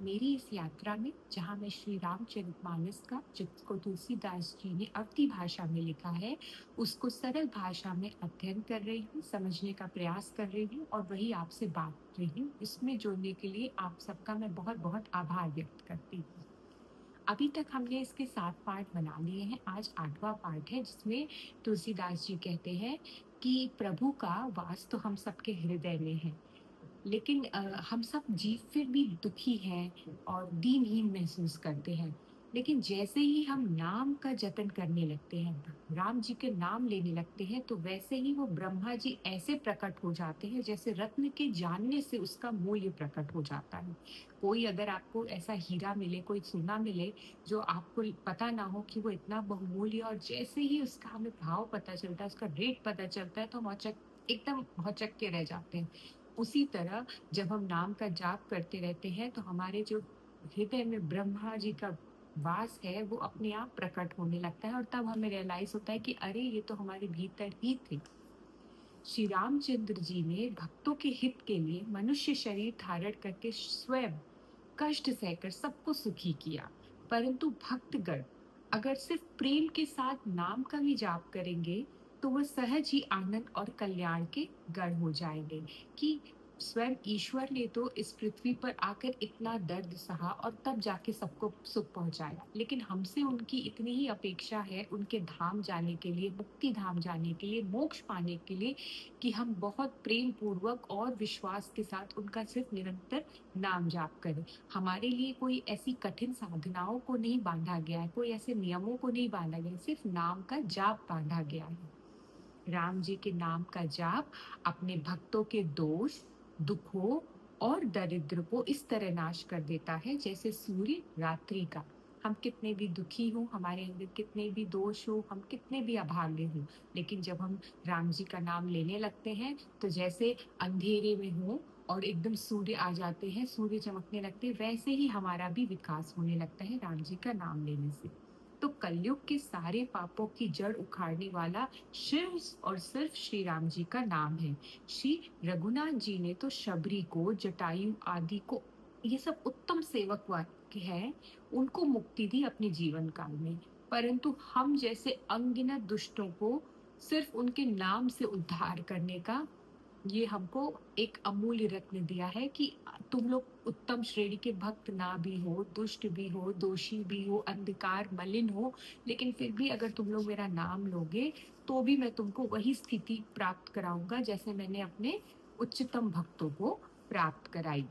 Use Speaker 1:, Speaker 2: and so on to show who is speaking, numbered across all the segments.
Speaker 1: मेरी इस यात्रा में जहाँ मैं श्री रामचरितमानस का जिसको तुलसीदास जी ने अवधी भाषा में लिखा है, उसको सरल भाषा में अध्ययन कर रही हूँ, समझने का प्रयास कर रही हूँ और वही आपसे बांट रही हूँ। इसमें जुड़ने के लिए आप सबका मैं बहुत-बहुत आभार व्यक्त करती हूँ। अभी तक हमने इसके 7 पार्ट बना लिए हैं, आज 8वां पार्ट है जिसमें तुलसीदास जी कहते हैं कि प्रभु का वास तो हम सबके हृदय में है। लेकिन हम सब जीव फिर भी दुखी हैं और दीनहीन महसूस करते हैं। लेकिन जैसे ही हम नाम का जतन करने लगते हैं, राम जी के नाम लेने लगते हैं, तो वैसे ही वो ब्रह्मा जी ऐसे प्रकट हो जाते हैं जैसे रत्न के जानने से उसका मूल्य प्रकट हो जाता है। कोई अगर आपको ऐसा हीरा मिले, कोई सोना मिले जो आपको पता ना हो कि वो इतना बहुमूल्य, और जैसे ही उसका हमें भाव पता चलता है, उसका रेट पता चलता है, तो हम एकदम भौचक्के के रह जाते हैं। उसी तरह जब हम नाम का जाप करते रहते हैं तो हमारे जो हृदय में ब्रह्मा जी का वास है वो अपने आप प्रकट होने लगता है और तब हमें रियलाइज होता है कि अरे ये तो हमारे भीतर ही थे। श्री रामचंद्र जी ने भक्तों के हित के लिए मनुष्य शरीर धारण करके स्वयं कष्ट सहकर सबको सुखी किया। परंतु भक्तगण अगर सिर्फ प्रेम के साथ नाम का भी जाप करेंगे तो वह सहज ही आनंद और कल्याण के गढ़ हो जाएंगे। कि स्वयं ईश्वर ने तो इस पृथ्वी पर आकर इतना दर्द सहा और तब जाके सबको सुख पहुंचाया, लेकिन हमसे उनकी इतनी ही अपेक्षा है उनके धाम जाने के लिए, मुक्ति धाम जाने के लिए, मोक्ष पाने के लिए, कि हम बहुत प्रेम पूर्वक और विश्वास के साथ उनका सिर्फ निरंतर नाम जाप करें। हमारे लिए कोई ऐसी कठिन साधनाओं को नहीं बांधा गया है, कोई ऐसे नियमों को नहीं बांधा गया है, सिर्फ नाम का जाप बांधा गया है। राम जी के नाम का जाप अपने भक्तों के दोष, दुखों और दरिद्र को इस तरह नाश कर देता है जैसे सूर्य रात्रि का। हम कितने भी दुखी हों, हमारे अंदर कितने भी दोष हो, हम कितने भी अभागे हों, लेकिन जब हम राम जी का नाम लेने लगते हैं तो जैसे अंधेरे में हो और एकदम सूर्य आ जाते हैं, सूर्य चमकने लगते हैं, वैसे ही हमारा भी विकास होने लगता है राम जी का नाम लेने से। तो कलयुग के सारे पापों की जड़ उखाड़ने वाला सिर्फ और सिर्फ श्री राम जी का नाम है। श्री रघुनाथ जी ने तो शबरी को, जटायु आदि को, ये सब उत्तम सेवक वाक्य है, उनको मुक्ति दी अपने जीवन काल में। परंतु हम जैसे अनगिनत दुष्टों को सिर्फ उनके नाम से उद्धार करने का ये हमको एक अमूल्य रत्न दिया है कि तुम लोग उत्तम श्रेणी के भक्त ना भी हो, दुष्ट भी हो, दोषी भी हो, अंधकार मलिन हो, लेकिन फिर भी अगर तुम लोग मेरा नाम लोगे तो भी मैं तुमको वही स्थिति प्राप्त कराऊंगा जैसे मैंने अपने उच्चतम भक्तों को प्राप्त कराई।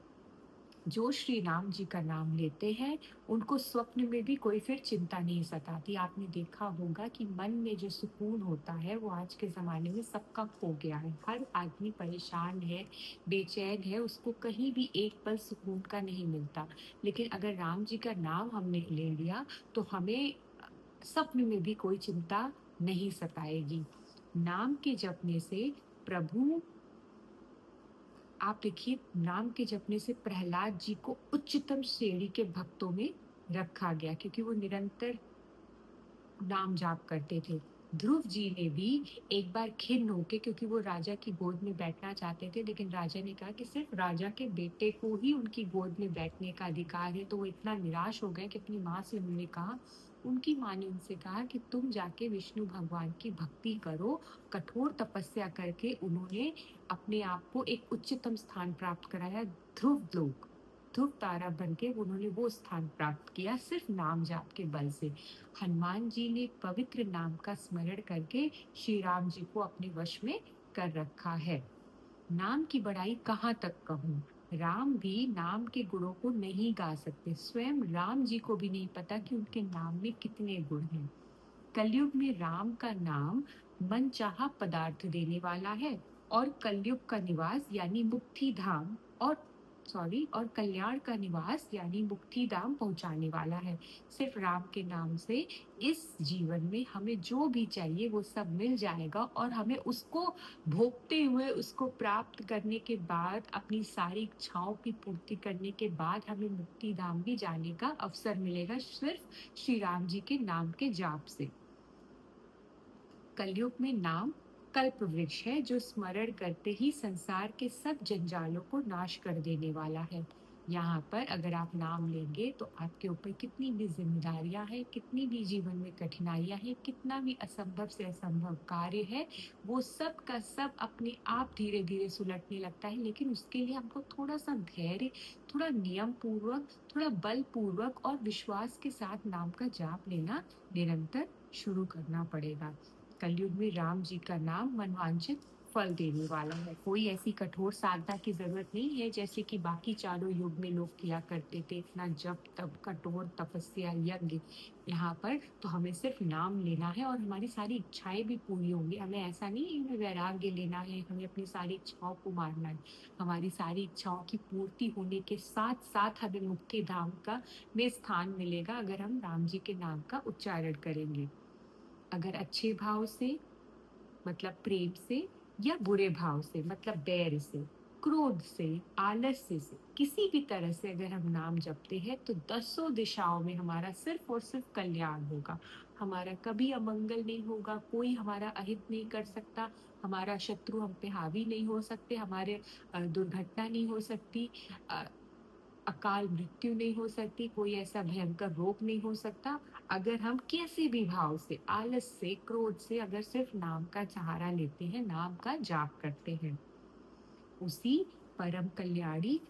Speaker 1: जो श्री राम जी का नाम लेते हैं उनको स्वप्न में भी कोई फिर चिंता नहीं सताती। आपने देखा होगा कि मन में जो सुकून होता है वो आज के जमाने में सबका खो गया है। हर आदमी परेशान है, बेचैन है, उसको कहीं भी एक पल सुकून का नहीं मिलता। लेकिन अगर राम जी का नाम हमने ले लिया तो हमें स्वप्न में भी कोई चिंता नहीं सताएगी। नाम के जपने से प्रभु, आप देखिए, नाम के जपने से प्रहलाद जी को उच्चतम श्रेणी के भक्तों में रखा गया क्योंकि वो निरंतर नाम जाप करते थे। ध्रुव जी ने भी एक बार खिन्न होके, क्योंकि वो राजा की गोद में बैठना चाहते थे, लेकिन राजा ने कहा कि सिर्फ राजा के बेटे को ही उनकी गोद में बैठने का अधिकार है, तो वो इतना निराश हो गए कि अपनी माँ से उन्होंने कहा, उनकी माँ ने उनसे कहा कि तुम जाके विष्णु भगवान की भक्ति करो। कठोर तपस्या करके उन्होंने अपने आप को एक उच्चतम स्थान प्राप्त कराया, ध्रुव लोक, ध्रुव तारा बन के उन्होंने वो स्थान प्राप्त किया सिर्फ नाम जाप के बल से। हनुमान जी ने पवित्र नाम का स्मरण करके श्री राम जी को अपने वश में कर रखा है। नाम की बड़ाई कहाँ तक कहूँ, राम भी नाम के गुणों को नहीं गा सकते, स्वयं राम जी को भी नहीं पता कि उनके नाम में कितने गुण हैं। कलयुग में राम का नाम मनचाहा पदार्थ देने वाला है और कलयुग का निवास यानी मुक्ति धाम और कल्याण का निवास यानी मुक्ति धाम पहुंचाने वाला है। सिर्फ राम के नाम से इस जीवन में हमें जो भी चाहिए वो सब मिल जाएगा और हमें उसको भोगते हुए, उसको प्राप्त करने के बाद, अपनी सारी इच्छाओं की पूर्ति करने के बाद हमें मुक्ति धाम भी जाने का अवसर मिलेगा सिर्फ श्री राम जी के नाम के जाप से। कलयुग में नाम कल्प वृक्ष है जो स्मरण करते ही संसार के सब जंजालों को नाश कर देने वाला है। यहाँ पर अगर आप नाम लेंगे तो आपके ऊपर कितनी भी ज़िम्मेदारियाँ हैं, कितनी भी जीवन में कठिनाइयाँ हैं, कितना भी असंभव से असंभव कार्य है, वो सब का सब अपने आप धीरे-धीरे सुलटने लगता है। लेकिन उसके लिए हमको थोड़ा-सा धैर्य, थोड़ा नियम पूर्वक, थोड़ा बलपूर्वक और विश्वास के साथ नाम का जाप लेना निरंतर शुरू करना पड़ेगा। कलयुग में राम जी का नाम मनवांछित फल देने वाला है। कोई ऐसी कठोर साधना की ज़रूरत नहीं है जैसे कि बाकी चारों युग में लोग किया करते थे, इतना जप, तप, कठोर तपस्या, यज्ञ। यहाँ पर तो हमें सिर्फ नाम लेना है और हमारी सारी इच्छाएँ भी पूरी होंगी। हमें ऐसा नहीं है हमें वैराग्य लेना है, हमें अपनी सारी इच्छाओं को मारना है। हमारी सारी इच्छाओं की पूर्ति होने के साथ-साथ हमें मुक्ति धाम का में स्थान मिलेगा अगर हम राम जी के नाम का उच्चारण करेंगे। अगर अच्छे भाव से मतलब प्रेम से या बुरे भाव से मतलब बैर से, क्रोध से, आलस्य से, किसी भी तरह से अगर हम नाम जपते हैं तो दसों दिशाओं में हमारा सिर्फ और सिर्फ कल्याण होगा। हमारा कभी अमंगल नहीं होगा, कोई हमारा अहित नहीं कर सकता, हमारा शत्रु हम पे हावी नहीं हो सकते, हमारे दुर्घटना नहीं हो सकती, अ, अकाल मृत्यु नहीं हो सकती, कोई ऐसा भयंकर रोग नहीं हो सकता, अगर हम किसी भी भाव से, आलस से, क्रोध से अगर सिर्फ नाम का सहारा लेते हैं, नाम का जाप करते हैं। उसी परम कल्याणी